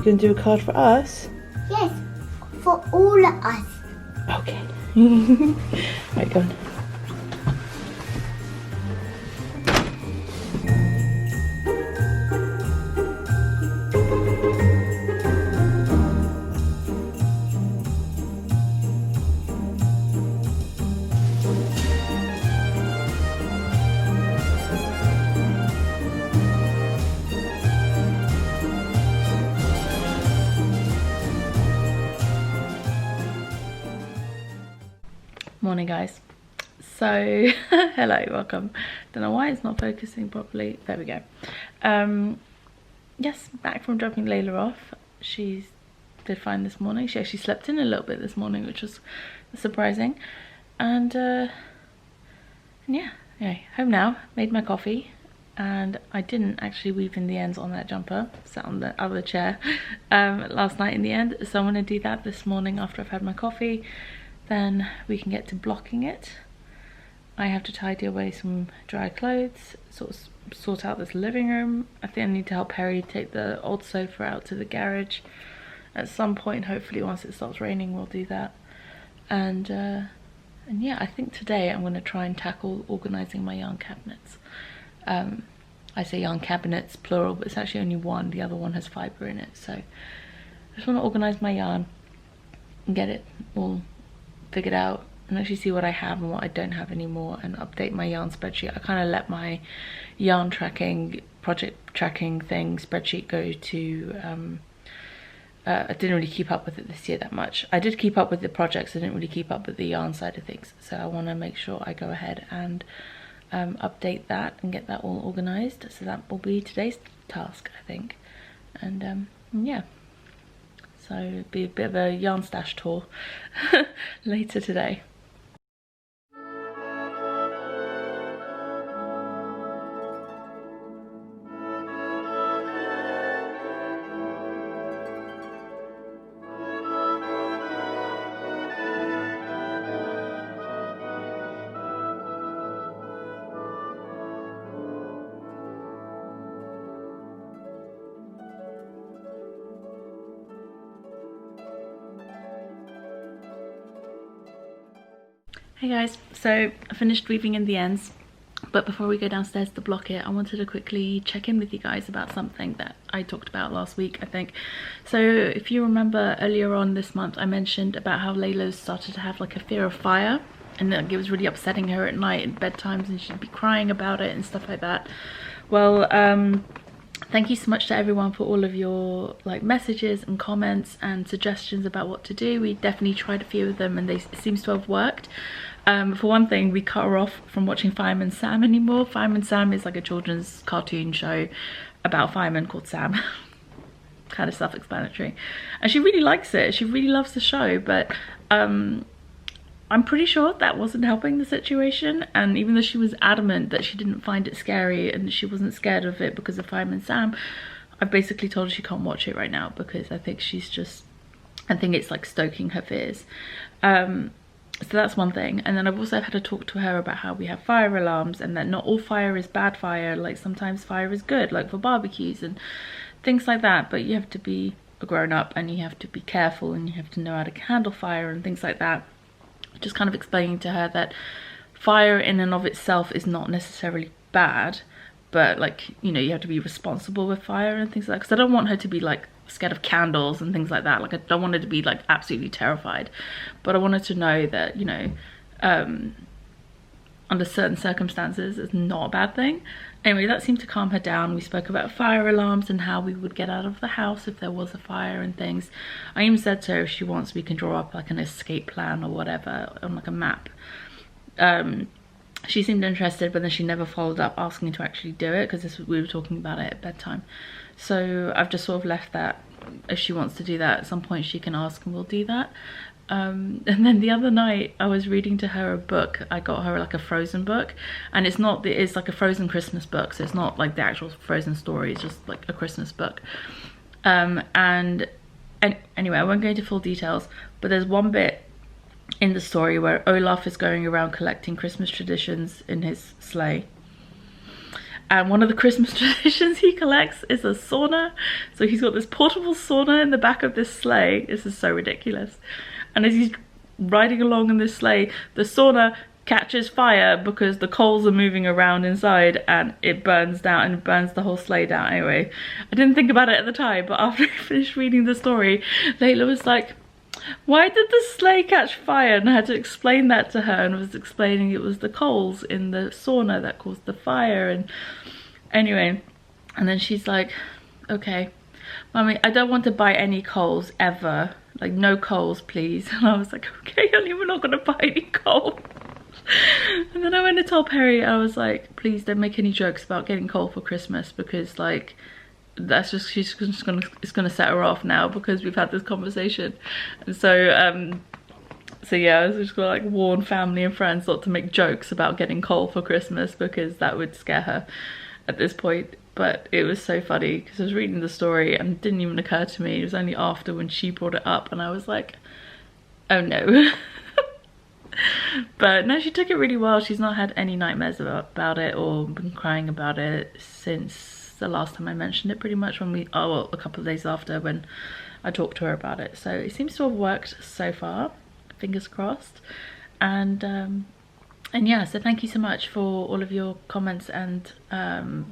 You gonna do a card for us? Yes, for all of us. Okay. Right, go on. Morning guys. So hello, welcome. Don't know why it's not focusing properly. There we go. Yes, back from dropping Layla off. She did fine this morning. She actually slept in a little bit this morning, which was surprising. And yeah, anyway, home now. Made my coffee, and I didn't actually weave in the ends on that jumper. Sat on the other chair last night in the end. So I'm gonna do that this morning after I've had my coffee. Then we can get to blocking it. I have to tidy away some dry clothes, sort out this living room. I think I need to help Harry take the old sofa out to the garage at some point. Hopefully once it stops raining we'll do that. And yeah, I think today I'm going to try and tackle organising my yarn cabinets. I say yarn cabinets plural, but it's actually only one. The other one has fibre in it. So I just want to organise my yarn and get it all figured out and actually see what I have and what I don't have anymore, and update my yarn spreadsheet. I kind of let my yarn tracking, project tracking thing spreadsheet go to I didn't really keep up with it this year that much. I did keep up with the projects, I didn't really keep up with the yarn side of things, so I want to make sure I go ahead and update that and get that all organized. So that will be today's task, I think. And yeah, so it'll be a bit of a yarn stash tour later today. Hey guys, so I finished weaving in the ends, but before we go downstairs to block it, I wanted to quickly check in with you guys about something that I talked about last week, I think. So if you remember earlier on this month, I mentioned about how Layla started to have like a fear of fire, and that it was really upsetting her at night at bedtimes, and she'd be crying about it and stuff like that. Well, thank you so much to everyone for all of your like messages and comments and suggestions about what to do. We definitely tried a few of them, and it seems to have worked. For one thing, we cut her off from watching Fireman Sam anymore. Fireman Sam is like a children's cartoon show about firemen called Sam. Kind of self-explanatory. And she really likes it. She really loves the show, but I'm pretty sure that wasn't helping the situation. And even though she was adamant that she didn't find it scary and she wasn't scared of it because of Fireman Sam, I've basically told her she can't watch it right now because I think it's like stoking her fears. So that's one thing. And then I've also had to talk to her about how we have fire alarms, and that not all fire is bad fire. Like sometimes fire is good, like for barbecues and things like that, but you have to be a grown-up and you have to be careful and you have to know how to handle fire and things like that. Just kind of explaining to her that fire in and of itself is not necessarily bad, but like, you know, you have to be responsible with fire and things like that. Because I don't want her to be like scared of candles and things like that. Like I don't want her to be like absolutely terrified, but I wanted to know that, you know, under certain circumstances it's not a bad thing. Anyway, that seemed to calm her down. We spoke about fire alarms and how we would get out of the house if there was a fire and things. I even said to her if she wants, we can draw up like an escape plan or whatever on like a map. She seemed interested, but then she never followed up asking to actually do it, because we were talking about it at bedtime. So I've just sort of left that. If she wants to do that at some point, she can ask and we'll do that. And then the other night I was reading to her a book. I got her like a Frozen book, and it's like a Frozen Christmas book, so it's not like the actual Frozen story, it's just like a Christmas book. And anyway, I won't go into full details, but there's one bit in the story where Olaf is going around collecting Christmas traditions in his sleigh. And one of the Christmas traditions he collects is a sauna. So he's got this portable sauna in the back of this sleigh. This is so ridiculous. And as he's riding along in this sleigh, the sauna catches fire because the coals are moving around inside, and it burns down and burns the whole sleigh down. Anyway, I didn't think about it at the time, but after I finished reading the story, Layla was like, why did the sleigh catch fire? And I had to explain that to her, and I was explaining it was the coals in the sauna that caused the fire. And anyway, and then she's like, okay, Mummy, I don't want to buy any coals ever. Like, no coals, please. And I was like, okay, honey, we're not going to buy any coal. And then I went to tell Perry, I was like, please don't make any jokes about getting coal for Christmas, because like, that's just, she's just gonna, it's gonna set her off now because we've had this conversation. And so so yeah, I was just gonna like warn family and friends not to make jokes about getting coal for Christmas, because that would scare her at this point. But it was so funny because I was reading the story and it didn't even occur to me. It was only after when she brought it up and I was like, oh no. But no, she took it really well. She's not had any nightmares about it or been crying about it since the last time I mentioned it, pretty much, when we, oh well, a couple of days after when I talked to her about it. So it seems to have worked so far, fingers crossed. And yeah, so thank you so much for all of your comments and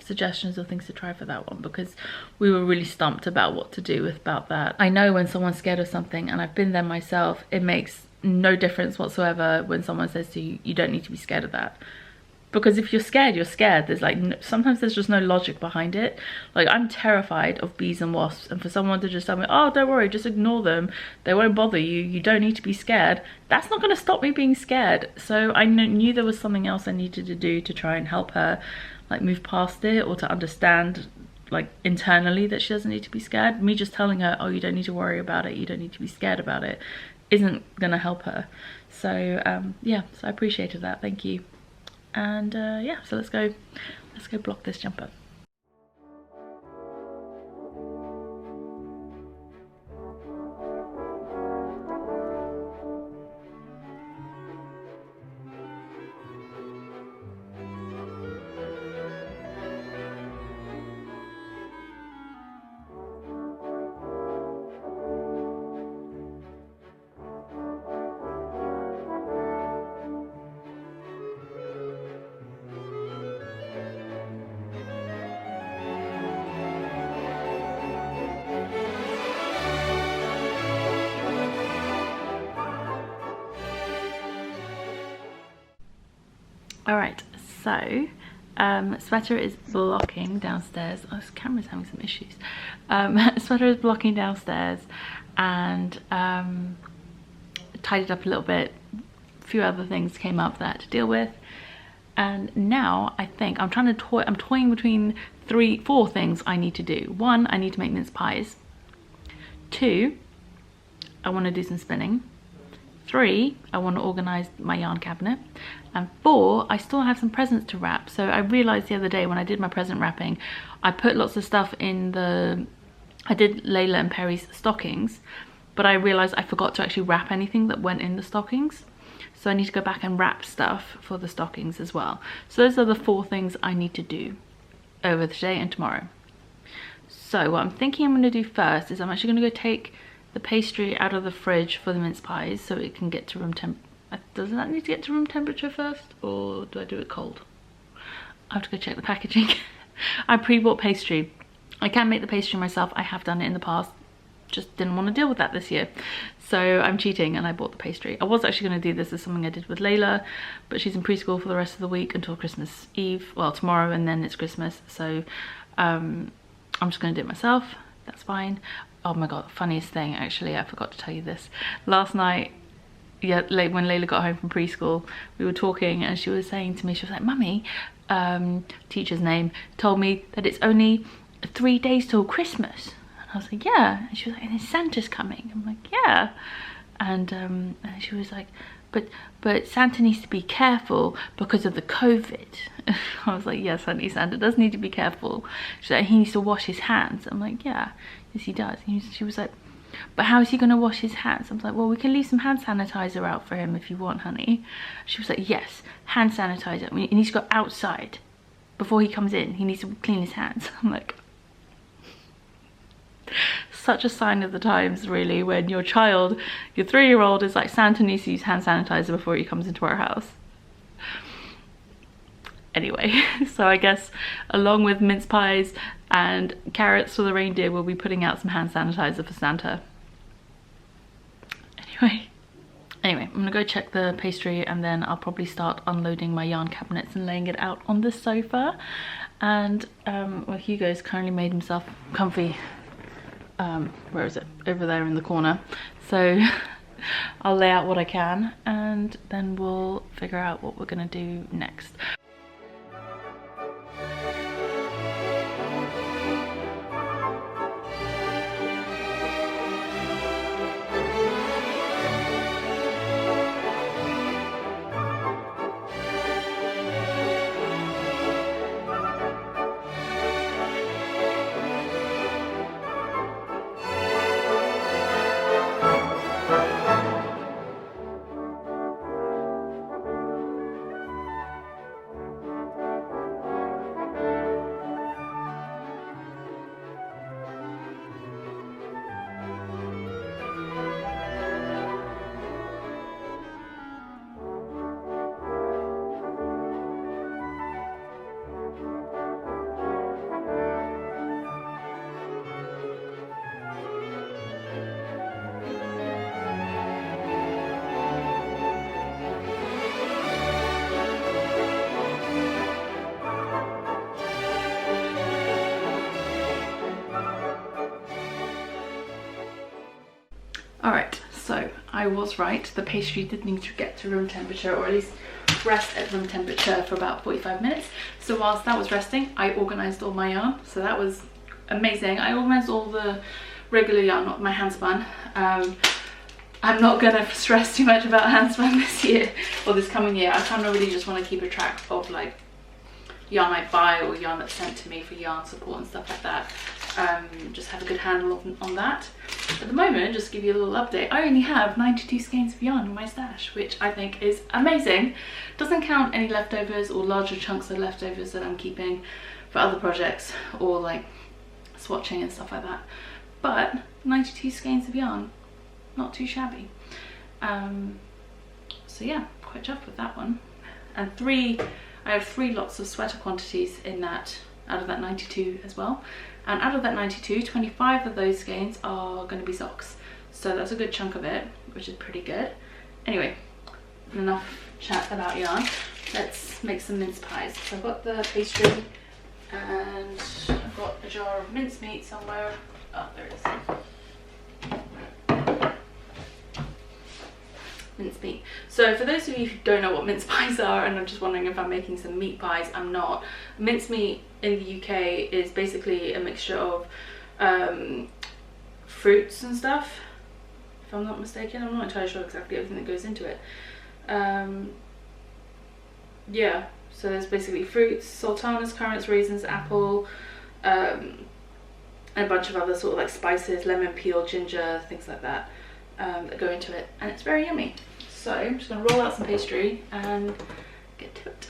suggestions of things to try for that one, because we were really stumped about what to do about that. I know when someone's scared of something, and I've been there myself, it makes no difference whatsoever when someone says to you, you don't need to be scared of that. Because if you're scared, you're scared. There's like, sometimes there's just no logic behind it. Like, I'm terrified of bees and wasps, and for someone to just tell me, oh, don't worry, just ignore them, they won't bother you, you don't need to be scared, that's not going to stop me being scared. So I knew there was something else I needed to do to try and help her like move past it, or to understand like internally that she doesn't need to be scared. Me just telling her, oh, you don't need to worry about it, you don't need to be scared about it, isn't gonna help her. So yeah, so I appreciated that, thank you. And yeah, so let's go block this jumper. Alright, so sweater is blocking downstairs. Oh, this camera's having some issues. Sweater is blocking downstairs, and tidied up a little bit. A few other things came up that I had to deal with, and now I think I'm toying between 4 things I need to do. 1, I need to make mince pies. 2, I want to do some spinning. 3, I want to organise my yarn cabinet. And 4, I still have some presents to wrap. So I realised the other day when I did my present wrapping, I put lots of stuff in I did Layla and Perry's stockings, but I realised I forgot to actually wrap anything that went in the stockings. So I need to go back and wrap stuff for the stockings as well. So those are the 4 things I need to do over today and tomorrow. So what I'm thinking I'm going to do first is I'm actually going to go take the pastry out of the fridge for the mince pies so it can get to room temp. Doesn't that need to get to room temperature first, or do I do it cold? I have to go check the packaging. I pre-bought pastry. I can make the pastry myself. I have done it in the past. Just didn't want to deal with that this year. So I'm cheating and I bought the pastry. I was actually going to do this as something I did with Layla, but she's in preschool for the rest of the week until Christmas Eve. Well, tomorrow, and then it's Christmas. So I'm just going to do it myself. That's fine. Oh my god, funniest thing, actually, I forgot to tell you this. Last night, yeah, when Layla got home from preschool, we were talking and she was saying to me, she was like, Mummy, teacher's name, told me that it's only 3 days till Christmas. And I was like, yeah. And she was like, and then Santa's coming. I'm like, yeah. And she was like, but Santa needs to be careful because of the COVID. I was like, yes, honey, Santa does need to be careful. She's like, he needs to wash his hands. I'm like, yeah, yes, he does. She was like, but how is he going to wash his hands? I was like, well, we can leave some hand sanitizer out for him if you want, honey. She was like, yes, hand sanitizer. He needs to go outside before he comes in, he needs to clean his hands. I'm like, such a sign of the times, really, when your child, your 3-year-old, is like, Santa needs to use hand sanitizer before he comes into our house. Anyway, so I guess along with mince pies and carrots for the reindeer, we'll be putting out some hand sanitizer for Santa. Anyway, I'm gonna go check the pastry, and then I'll probably start unloading my yarn cabinets and laying it out on the sofa. And well, Hugo's currently made himself comfy. Where is it? Over there in the corner. So I'll lay out what I can, and then we'll figure out what we're gonna do next. Alright, so I was right. The pastry did need to get to room temperature, or at least rest at room temperature for about 45 minutes. So whilst that was resting, I organised all my yarn. So that was amazing. I organised all the regular yarn, not my hand spun. I'm not going to stress too much about hand spun this year, or this coming year. I kind of really just want to keep a track of like yarn I buy or yarn that's sent to me for yarn support and stuff like that. Just have a good handle on that. At the moment, just to give you a little update, I only have 92 skeins of yarn in my stash, which I think is amazing. Doesn't count any leftovers or larger chunks of leftovers that I'm keeping for other projects or like swatching and stuff like that. But 92 skeins of yarn, not too shabby. So yeah, quite chuffed with that one. And I have 3 lots of sweater quantities in that, out of that 92 as well. And out of that 92, 25 of those skeins are going to be socks. So that's a good chunk of it, which is pretty good. Anyway, enough chat about yarn. Let's make some mince pies. So I've got the pastry, and I've got a jar of mincemeat somewhere. Oh, there it is. Mincemeat. So for those of you who don't know what mince pies are and are just wondering if I'm making some meat pies, I'm not. Mincemeat in the UK is basically a mixture of fruits and stuff, if I'm not mistaken. I'm not entirely sure exactly everything that goes into it. Yeah, so there's basically fruits, sultanas, currants, raisins, apple, and a bunch of other sort of like spices, lemon peel, ginger, things like that, that go into it, and it's very yummy. So I'm just going to roll out some pastry and get to it.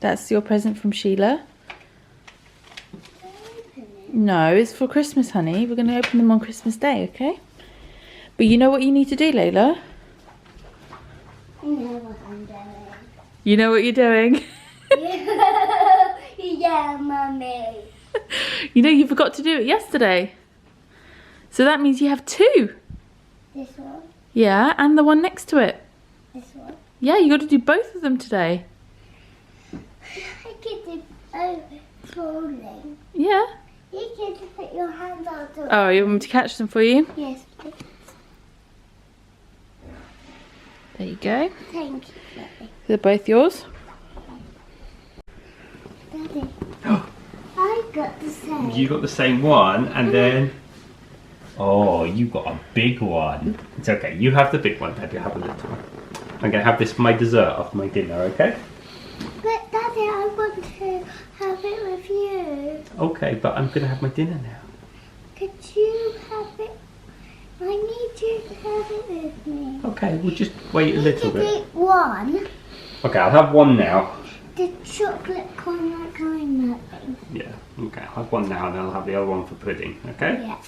That's your present from Sheila. No, it's for Christmas, honey. We're going to open them on Christmas Day, okay? But you know what you need to do, Layla? I know what I'm doing. You know what you're doing? Yeah, Mummy. You know you forgot to do it yesterday. So that means you have 2. This one? Yeah, and the one next to it. This one? Yeah, you got to do both of them today. I can do falling. Yeah. You can put your hands out. Oh, you want me to catch them for you? Yes, please. There you go. Thank you, Daddy. They're both yours. Daddy. I got the same. You got the same one, and then... Oh, you got a big one. It's okay, you have the big one, Daddy, have a little one. I'm going to have this for my dessert after my dinner, okay? But Daddy, I want to have it with you. Okay, but I'm going to have my dinner now. Could you have it? I need you to have it with me. Okay, we'll just wait a little You bit. could eat one. Okay, I'll have one now. The chocolate corn kind of thing. Yeah, okay, I'll have one now and then I'll have the other one for pudding, okay? Yeah.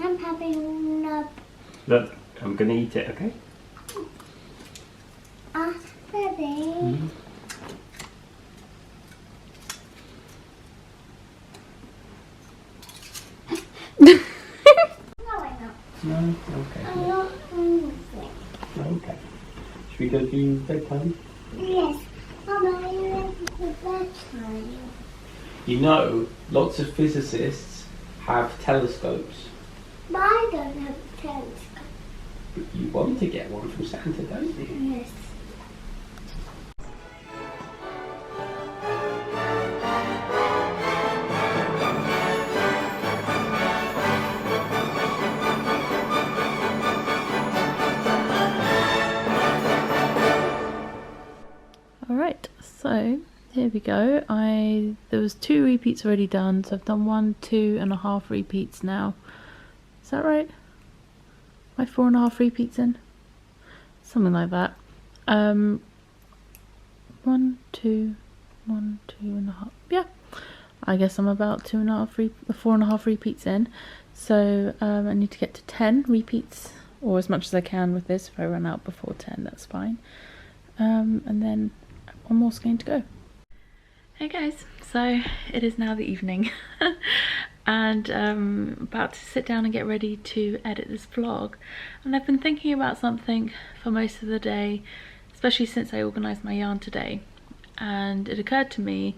I'm having no. Look, I'm going to eat it, okay? Daddy. No, I'm not. No? I'm Okay. not moving. Okay. Should we go do bedtime? Yes. Mama, are you ready for bedtime? You know, lots of physicists have telescopes. But I don't have a telescope. But you want to get one from Santa, don't you? Yes. Alright, so here we go. There was 2 repeats already done, so I've done 1, 2.5 repeats now. Is that right? Am I 4.5 repeats in? Something like that. 1, 2, 1, 2.5. Yeah, I guess I'm about 4.5 repeats in. So I need to get to 10 repeats, or as much as I can with this. If I run out before 10, that's fine. And then one more's going to go. Hey guys, so it is now the evening and about to sit down and get ready to edit this vlog, and I've been thinking about something for most of the day, especially since I organised my yarn today, and it occurred to me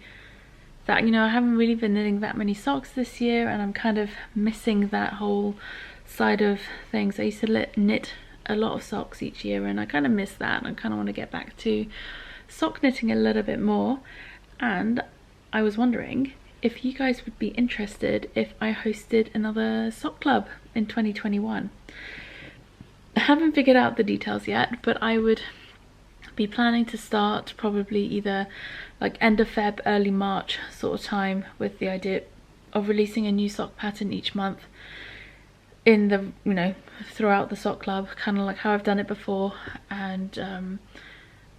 that, you know, I haven't really been knitting that many socks this year, and I'm kind of missing that whole side of things. I used to knit a lot of socks each year, and I kind of miss that, and I kind of want to get back to sock knitting a little bit more. And I was wondering if you guys would be interested if I hosted another sock club in 2021. I haven't figured out the details yet, but I would be planning to start probably either like end of Feb, early March sort of time, with the idea of releasing a new sock pattern each month in the, you know, throughout the sock club, kind of like how I've done it before. And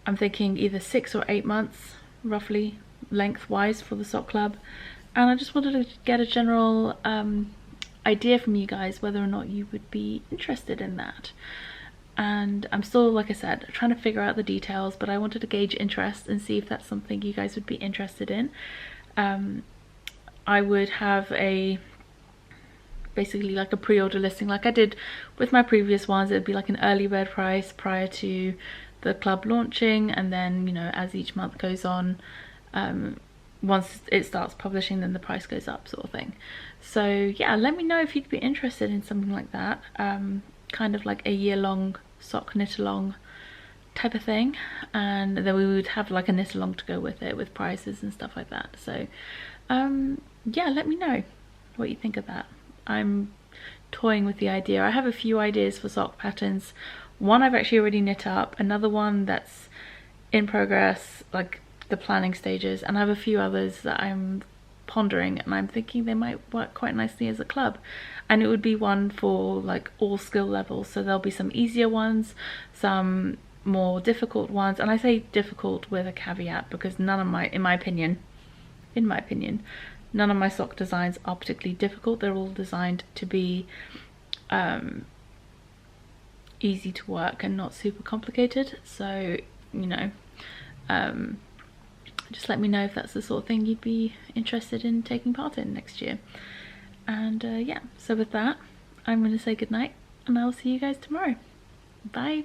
I'm thinking either 6 or 8 months roughly lengthwise for the sock club, and I just wanted to get a general idea from you guys whether or not you would be interested in that. And I'm still, like I said, trying to figure out the details, but I wanted to gauge interest and see if that's something you guys would be interested in. I would have basically like a pre-order listing like I did with my previous ones. It'd be like an early bird price prior to the club launching, and then, you know, as each month goes on, once it starts publishing, then the price goes up, sort of thing. So yeah, let me know if you'd be interested in something like that, kind of like a year-long sock knit along type of thing, and then we would have like a knit along to go with it, with prices and stuff like that. So yeah, let me know what you think of that. I'm toying with the idea. I have a few ideas for sock patterns. One I've actually already knit up, another one that's in progress, like the planning stages, and I have a few others that I'm pondering, and I'm thinking they might work quite nicely as a club. And it would be one for like all skill levels, so there'll be some easier ones, some more difficult ones, and I say difficult with a caveat because none of my, in my opinion, none of my sock designs are particularly difficult. They're all designed to be easy to work and not super complicated. So, you know, just let me know if that's the sort of thing you'd be interested in taking part in next year. And yeah, so with that, I'm going to say goodnight, and I'll see you guys tomorrow. Bye.